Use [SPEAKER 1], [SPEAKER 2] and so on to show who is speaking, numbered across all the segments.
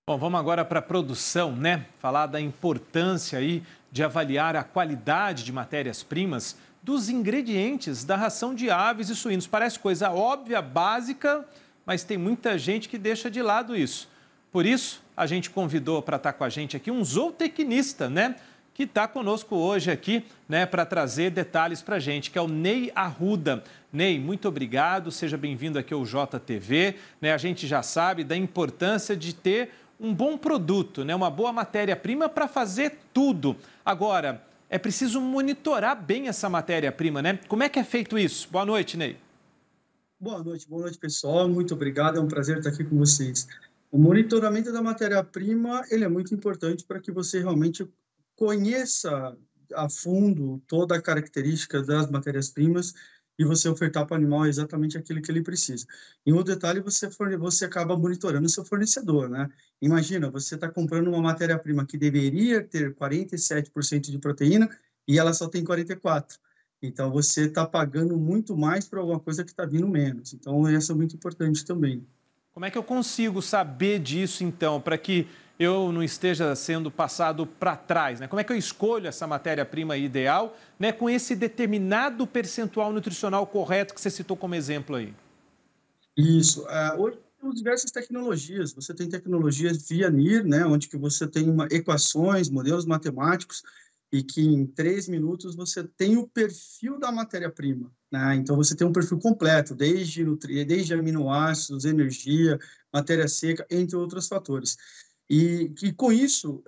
[SPEAKER 1] Bom, vamos agora para a produção, né? Falar da importância aí de avaliar a qualidade de matérias-primas dos ingredientes da ração de aves e suínos. Parece coisa óbvia, básica, mas tem muita gente que deixa de lado isso. Por isso, a gente convidou para estar com a gente aqui um zootecnista, né? Que está conosco hoje aqui, né, para trazer detalhes para a gente, que é o Ney Arruda. Ney, muito obrigado, seja bem-vindo aqui ao JTV. Né, a gente já sabe da importância de ter um bom produto, né, uma boa matéria-prima para fazer tudo. Agora, é preciso monitorar bem essa matéria-prima, né? Como é que é feito isso? Boa noite, Ney.
[SPEAKER 2] Boa noite, pessoal. Muito obrigado, é um prazer estar aqui com vocês. O monitoramento da matéria-prima, ele é muito importante para que você realmente conheça a fundo toda a característica das matérias-primas e você ofertar para o animal exatamente aquilo que ele precisa. Em um detalhe, você acaba monitorando o seu fornecedor, né? Imagina, você está comprando uma matéria-prima que deveria ter 47% de proteína e ela só tem 44%. Então, você está pagando muito mais por alguma coisa que está vindo menos. Então, isso é muito importante também.
[SPEAKER 1] Como é que eu consigo saber disso, então, para que eu não esteja sendo passado para trás, né? Como é que eu escolho essa matéria-prima ideal, né, com esse determinado percentual nutricional correto que você citou como exemplo aí?
[SPEAKER 2] Isso. Hoje temos diversas tecnologias. Você tem tecnologias via NIR, né, onde que você tem equações, modelos matemáticos, e que em 3 minutos você tem o perfil da matéria-prima, né? Então, você tem um perfil completo, desde aminoácidos, energia, matéria seca, entre outros fatores. E com isso,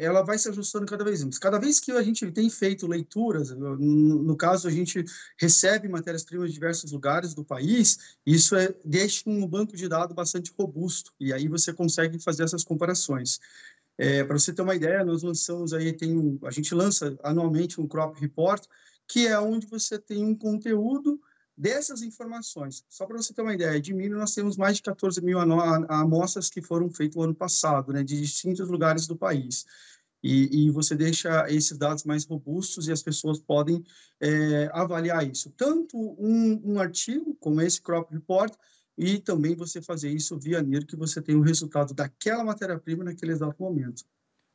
[SPEAKER 2] ela vai se ajustando cada vez mais. Cada vez que a gente tem feito leituras, no caso, a gente recebe matérias-primas de diversos lugares do país, isso deixa um banco de dados bastante robusto, e aí você consegue fazer essas comparações. Para você ter uma ideia, nós lançamos aí, a gente lança anualmente um Crop Report, que é onde você tem um conteúdo dessas informações. Só para você ter uma ideia, de milho nós temos mais de 14 mil amostras que foram feitas no ano passado, né, de distintos lugares do país. E você deixa esses dados mais robustos e as pessoas podem avaliar isso. Tanto um artigo, como esse Crop Report, e também você fazer isso via NIR, que você tem o resultado daquela matéria-prima naquele exato momento.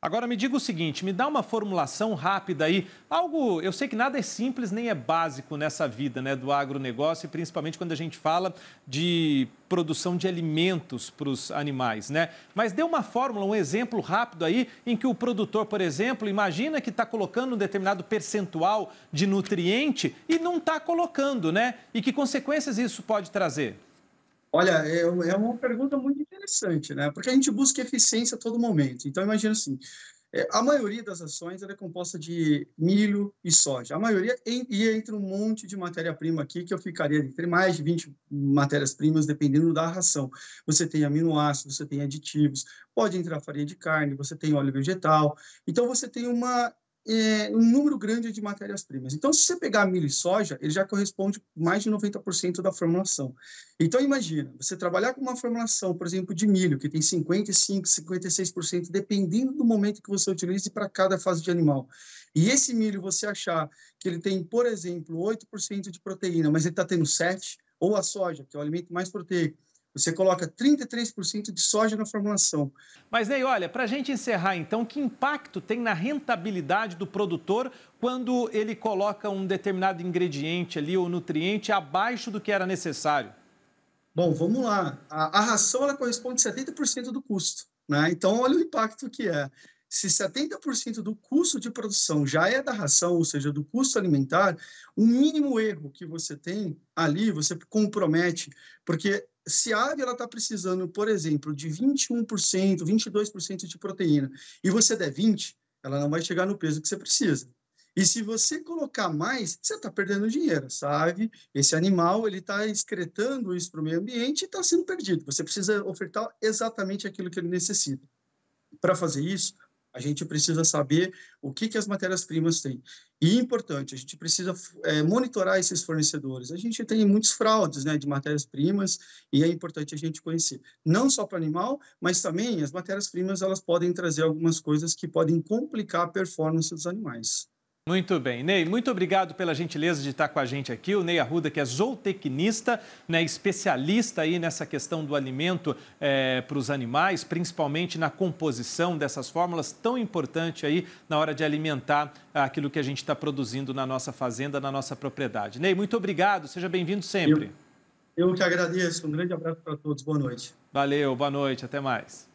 [SPEAKER 1] Agora me diga o seguinte, me dá uma formulação rápida aí, algo, eu sei que nada é simples nem é básico nessa vida, né, do agronegócio, e principalmente quando a gente fala de produção de alimentos para os animais, né? Mas dê uma fórmula, um exemplo rápido aí, em que o produtor, por exemplo, imagina que está colocando um determinado percentual de nutriente e não está colocando, né? E que consequências isso pode trazer?
[SPEAKER 2] Olha, é uma pergunta muito interessante, né? Porque a gente busca eficiência a todo momento. Então, imagina assim, a maioria das ações ela é composta de milho e soja. A maioria entra um monte de matéria-prima aqui, que eu ficaria entre mais de 20 matérias-primas, dependendo da ração. Você tem aminoácidos, você tem aditivos, pode entrar farinha de carne, você tem óleo vegetal. Então, você tem um número grande de matérias-primas. Então, se você pegar milho e soja, ele já corresponde a mais de 90% da formulação. Então, imagina, você trabalhar com uma formulação, por exemplo, de milho, que tem 55%, 56%, dependendo do momento que você utilize para cada fase de animal. E esse milho, você achar que ele tem, por exemplo, 8% de proteína, mas ele está tendo 7%, ou a soja, que é o alimento mais proteico, você coloca 33% de soja na formulação.
[SPEAKER 1] Mas aí, olha, para a gente encerrar então, que impacto tem na rentabilidade do produtor quando ele coloca um determinado ingrediente ali ou nutriente abaixo do que era necessário?
[SPEAKER 2] Bom, vamos lá. A ração ela corresponde a 70% do custo, né? Então, olha o impacto que é. Se 70% do custo de produção já é da ração, ou seja, do custo alimentar, o mínimo erro que você tem ali, você compromete, porque se a ave está precisando, por exemplo, de 21%, 22% de proteína, e você der 20%, ela não vai chegar no peso que você precisa. E se você colocar mais, você está perdendo dinheiro, sabe? Esse animal ele está excretando isso para o meio ambiente e está sendo perdido. Você precisa ofertar exatamente aquilo que ele necessita. Para fazer isso, a gente precisa saber o que as matérias-primas têm. E importante, a gente precisa monitorar esses fornecedores. A gente tem muitos fraudes, né, de matérias-primas e é importante a gente conhecer. Não só para o animal, mas também as matérias-primas elas podem trazer algumas coisas que podem complicar a performance dos animais.
[SPEAKER 1] Muito bem. Ney, muito obrigado pela gentileza de estar com a gente aqui. O Ney Arruda, que é zootecnista, né, especialista aí nessa questão do alimento para os animais, principalmente na composição dessas fórmulas tão importante aí na hora de alimentar aquilo que a gente está produzindo na nossa fazenda, na nossa propriedade. Ney, muito obrigado. Seja bem-vindo sempre.
[SPEAKER 2] Eu que agradeço. Um grande abraço para todos. Boa noite.
[SPEAKER 1] Valeu, boa noite. Até mais.